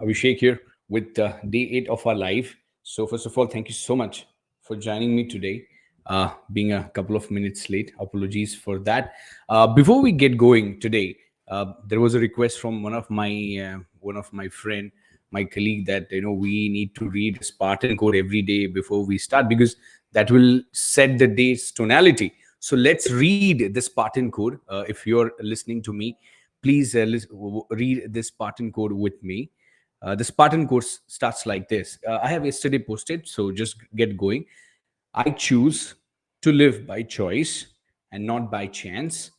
Abhishek here with day 8 of our life. So, first of all, thank you so much for joining me today. Being a couple of minutes late, apologies for that. Before we get going today, there was a request from one of my friend, my colleague, that we need to read Spartan Code every day before we start because that will set the day's tonality. So let's read the Spartan Code. If you're listening to me, please read this Spartan Code with me. The Spartan course starts like this. I have yesterday posted, so just get going. I choose to live by choice and not by chance,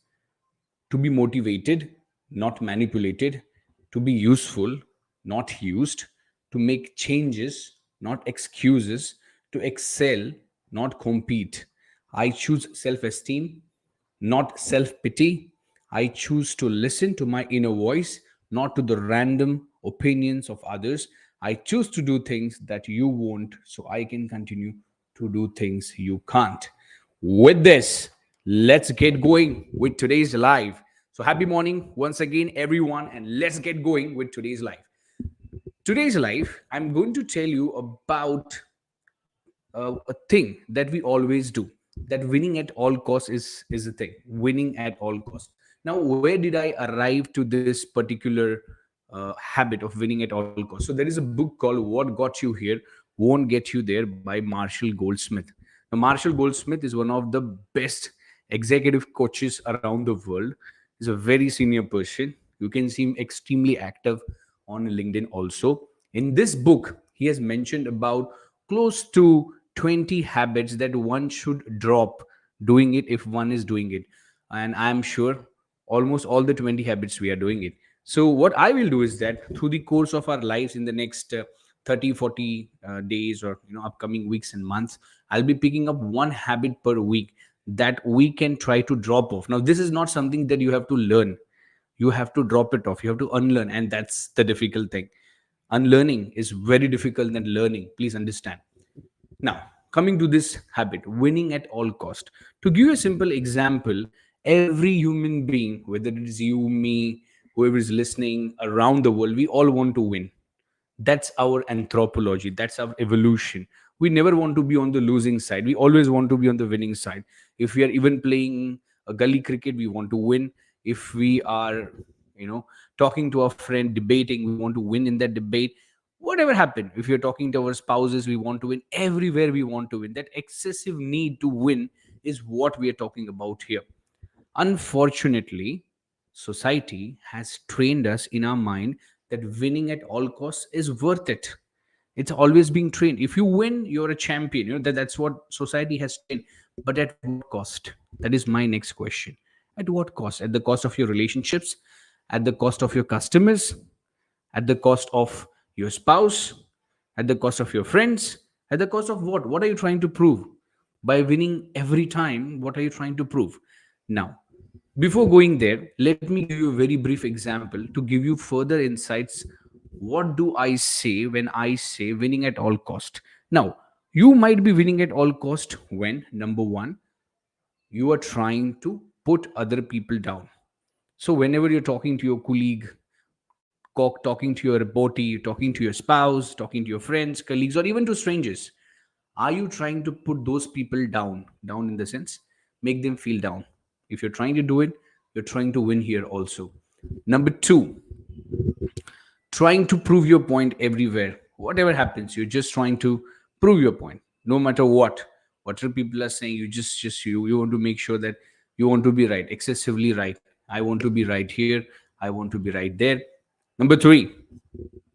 to be motivated, not manipulated, to be useful, not used, to make changes, not excuses, to excel, not compete. I choose self esteem, not self pity. I choose to listen to my inner voice, not to the random opinions of others. I choose to do things that you won't so I can continue to do things you can't. With this, let's get going with today's live. So, happy morning once again, everyone, and let's get going with today's live. Today's live, I'm going to tell you about a thing that we always do, that winning at all costs is a thing, winning at all costs. Now, where did I arrive to this particular habit of winning at all costs? So there is a book called What Got You Here Won't Get You There by Marshall Goldsmith. Now, Marshall Goldsmith is one of the best executive coaches around the world. He's a very senior person. You can see him extremely active on LinkedIn also. In this book, he has mentioned about close to 20 habits that one should drop doing it if one is doing it. And I'm sure almost all the 20 habits we are doing it. So what I will do is that through the course of our lives in the next 30 40 days, or upcoming weeks and months, I'll be picking up one habit per week that we can try to drop off. Now, this is not something that you have to learn. You have to drop it off. You have to unlearn, and that's the difficult thing. Unlearning is very difficult than learning, please understand. Now, coming to this habit, winning at all cost. To give you a simple example, every human being, whether it is you, me, whoever is listening around the world, we all want to win. That's our anthropology, that's our evolution. We never want to be on the losing side. We always want to be on the winning side. If we are even playing a gully cricket, we want to win. If we are, talking to a friend, debating, we want to win in that debate. Whatever happened, if you're talking to our spouses, we want to win. Everywhere we want to win. That excessive need to win is what we are talking about here. Unfortunately, society has trained us in our mind that winning at all costs is worth it. It's always being trained. If you win, you're a champion. That's what society has trained. But at what cost? That is my next question. At what cost? At the cost of your relationships, at the cost of your customers, at the cost of your spouse, at the cost of your friends, at the cost of what? What are you trying to prove? By winning every time, what are you trying to prove? Now, before going there, let me give you a very brief example to give you further insights. What do I say when I say winning at all cost? Now, you might be winning at all cost when, number one, you are trying to put other people down. So whenever you're talking to your colleague, talking to your reportee, talking to your spouse, talking to your friends, colleagues, or even to strangers, are you trying to put those people down? Down in the sense, make them feel down. If you're trying to do it, you're trying to win here also. Number two, trying to prove your point everywhere. Whatever happens, you're just trying to prove your point, no matter what. Whatever people are saying, you want to make sure that you want to be right, excessively right. I want to be right here. I want to be right there. Number three,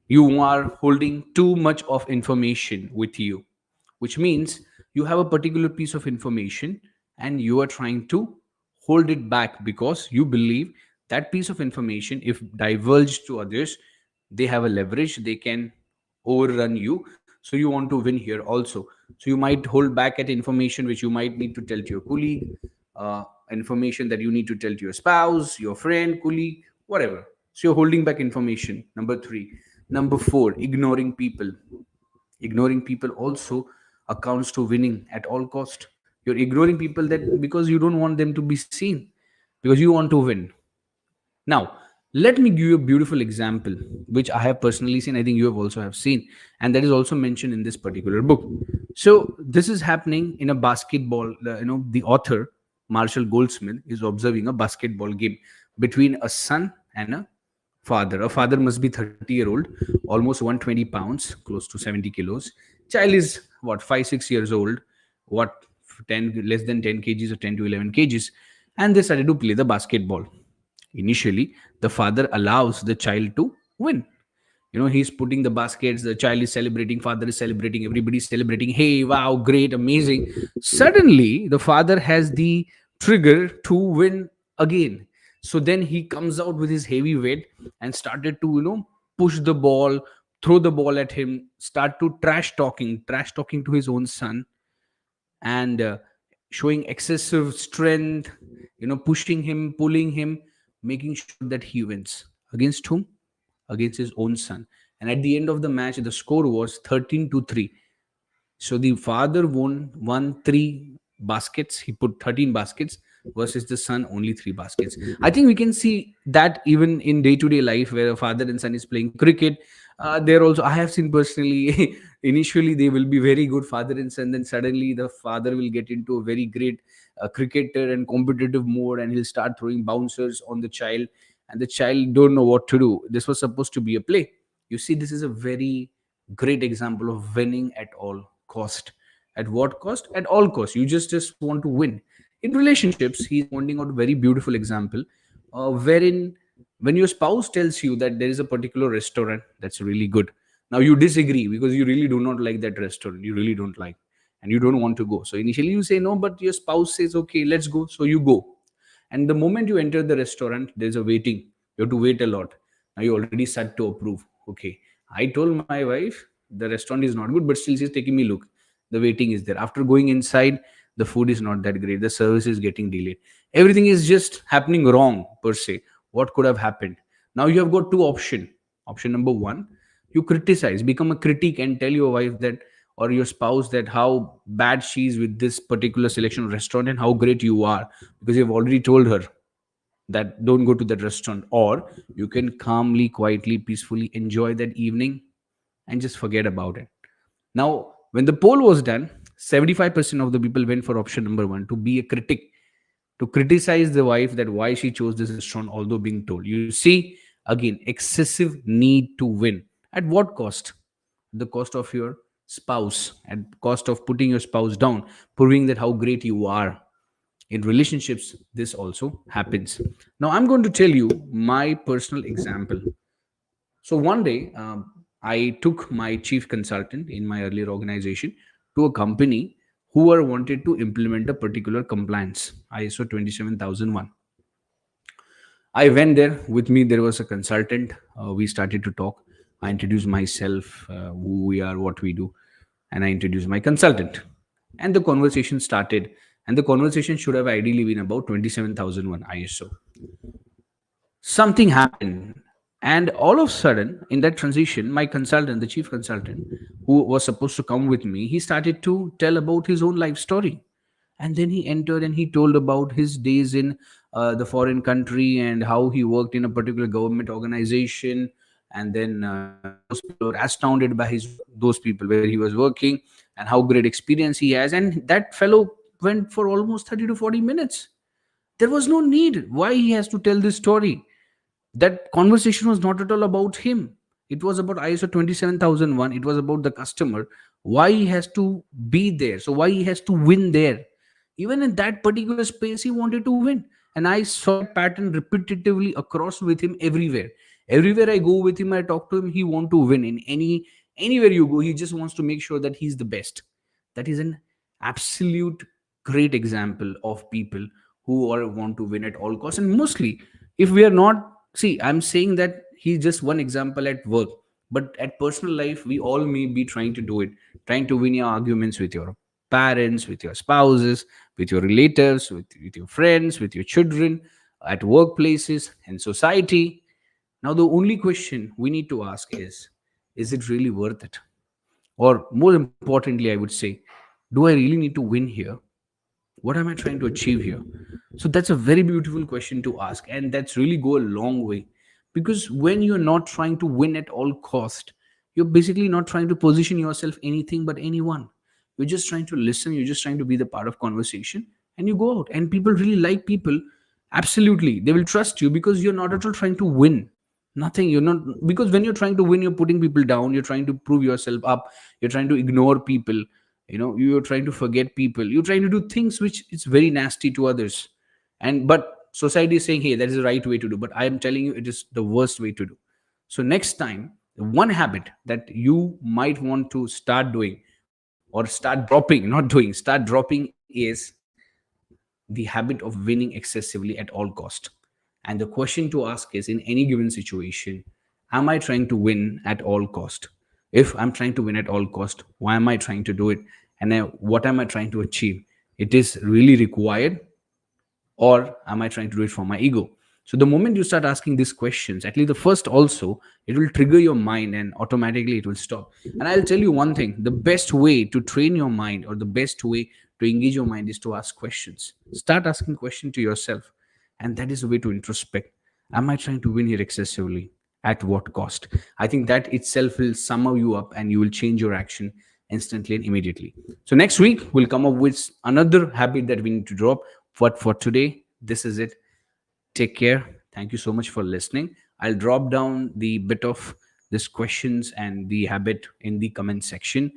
you are holding too much of information with you, which means you have a particular piece of information and you are trying to hold it back because you believe that piece of information, if divulged to others, they have a leverage, they can overrun you. So you want to win here also. So you might hold back at information which you might need to tell to your colleague, information that you need to tell to your spouse, your friend, colleague, whatever. So you're holding back information. Number three. Number four, ignoring people. Ignoring people also accounts to winning at all cost. You're ignoring people that because you don't want them to be seen, because you want to win. Now, Let me give you a beautiful example, which I have personally seen. I think you have also have seen, and that is also mentioned in this particular book. So this is happening in a basketball. The author Marshall Goldsmith is observing a basketball game between a son and a father. A father must be 30-year-old, almost 120 pounds, close to 70 kilos. Child is what, 5 6 years old, what, 10, less than 10 kgs or 10 to 11 kgs, and they started to play the basketball. Initially, the father allows the child to win. He's putting the baskets, the child is celebrating, father is celebrating, everybody's celebrating. Hey, wow, great, amazing. Suddenly, the father has the trigger to win again. So then he comes out with his heavy weight and started to, push the ball, throw the ball at him, start to trash talking to his own son, and showing excessive strength, pushing him, pulling him, making sure that he wins. Against whom? Against his own son. And at the end of the match, the score was 13-3. So the father won three baskets. He put 13 baskets versus the son only three baskets. I think we can see that even in day-to-day life where a father and son is playing cricket. There also, I have seen personally, initially they will be very good father and son, then suddenly the father will get into a very great cricketer and competitive mode, and he'll start throwing bouncers on the child, and the child don't know what to do. This was supposed to be a play. You see, this is a very great example of winning at all cost. At what cost? At all cost. You just want to win. In relationships, he's pointing out a very beautiful example, wherein when your spouse tells you that there is a particular restaurant that's really good, now you disagree because you really do not like that restaurant, you really don't like, and you don't want to go. So initially you say no, but your spouse says okay, let's go, so you go. And the moment you enter the restaurant, there's a waiting. You have to wait a lot. Now you already start to approve. Okay, I told my wife the restaurant is not good, but still she's taking me look. The waiting is there. After going inside, the food is not that great. The service is getting delayed. Everything is just happening wrong per se. What could have happened? Now you have got two options. Option number one, you criticize, become a critic, and tell your wife that, or your spouse, that how bad she is with this particular selection of restaurant and how great you are, because you've already told her that don't go to that restaurant. Or you can calmly, quietly, peacefully enjoy that evening and just forget about it. Now, when the poll was done, 75% of the people went for option number one, to be a critic, to criticize the wife that why she chose this restaurant, although being told. You see, again, excessive need to win. At what cost? The cost of your spouse, at cost of putting your spouse down, proving that how great you are. In relationships, this also happens. Now, I'm going to tell you my personal example. So one day, I took my chief consultant in my earlier organization to a company who were wanted to implement a particular compliance, ISO 27001. I went there. With me there was a consultant. We started to talk. I introduced myself, who we are, what we do, and I introduced my consultant. And the conversation started. And the conversation should have ideally been about 27001 ISO. Something happened, and all of a sudden in that transition, my consultant, the chief consultant, who was supposed to come with me, he started to tell about his own life story. And then he entered and he told about his days in the foreign country, and how he worked in a particular government organization. And then those people were astounded by those people where he was working, and how great experience he has. And that fellow went for almost 30 to 40 minutes. There was no need why he has to tell this story. That conversation was not at all about him. It was about ISO 27001. It was about the customer, why he has to be there, so why he has to win there. Even in that particular space, he wanted to win. And I saw that pattern repetitively across with him everywhere. Everywhere I go with him, I talk to him, he want to win. In anywhere you go, he just wants to make sure that he's the best. That is an absolute great example of people who are want to win at all costs. And mostly, if we are not, see, I'm saying that he's just one example at work, but at personal life, we all may be trying to do it, trying to win your arguments with your parents, with your spouses, with your relatives, with your friends, with your children, at workplaces and society. Now, the only question we need to ask is it really worth it? Or more importantly, I would say, do I really need to win here? What am I trying to achieve here? So that's a very beautiful question to ask, and that's really go a long way. Because when you're not trying to win at all cost, you're basically not trying to position yourself anything but anyone. You're just trying to listen, you're just trying to be the part of conversation, and you go out and people really like people. Absolutely, they will trust you because you're not at all trying to win. Nothing, you're not, because when you're trying to win, you're putting people down, you're trying to prove yourself up, you're trying to ignore people, you're trying to forget people, you're trying to do things which is very nasty to others. And but society is saying, hey, that is the right way to do, but I am telling you it is the worst way to do. So next time, the one habit that you might want to start doing, or start dropping, not doing, start dropping, is the habit of winning excessively at all cost. And the question to ask is, in any given situation, am I trying to win at all cost? If I'm trying to win at all cost, why am I trying to do it? And what am I trying to achieve? It is really required, or am I trying to do it for my ego? So the moment you start asking these questions, at least the first also, it will trigger your mind and automatically it will stop. And I'll tell you one thing, the best way to train your mind, or the best way to engage your mind, is to ask questions. Start asking questions to yourself. And that is the way to introspect. Am I trying to win here excessively? At what cost? I think that itself will sum you up and you will change your action instantly and immediately. So next week, we'll come up with another habit that we need to drop. But for today, this is it. Take care. Thank you so much for listening. I'll drop down the bit of this questions and the habit in the comment section.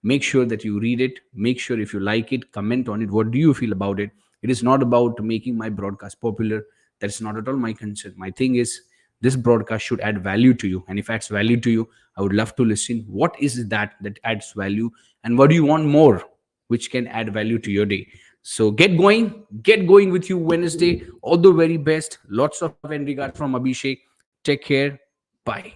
Make sure that you read it. Make sure, if you like it, comment on it. What do you feel about it? It is not about making my broadcast popular. That's not at all my concern. My thing is, this broadcast should add value to you. And if it adds value to you, I would love to listen. What is that adds value? And what do you want more, which can add value to your day? So get going with you Wednesday. All the very best. Lots of love and regard from Abhishek. Take care. Bye.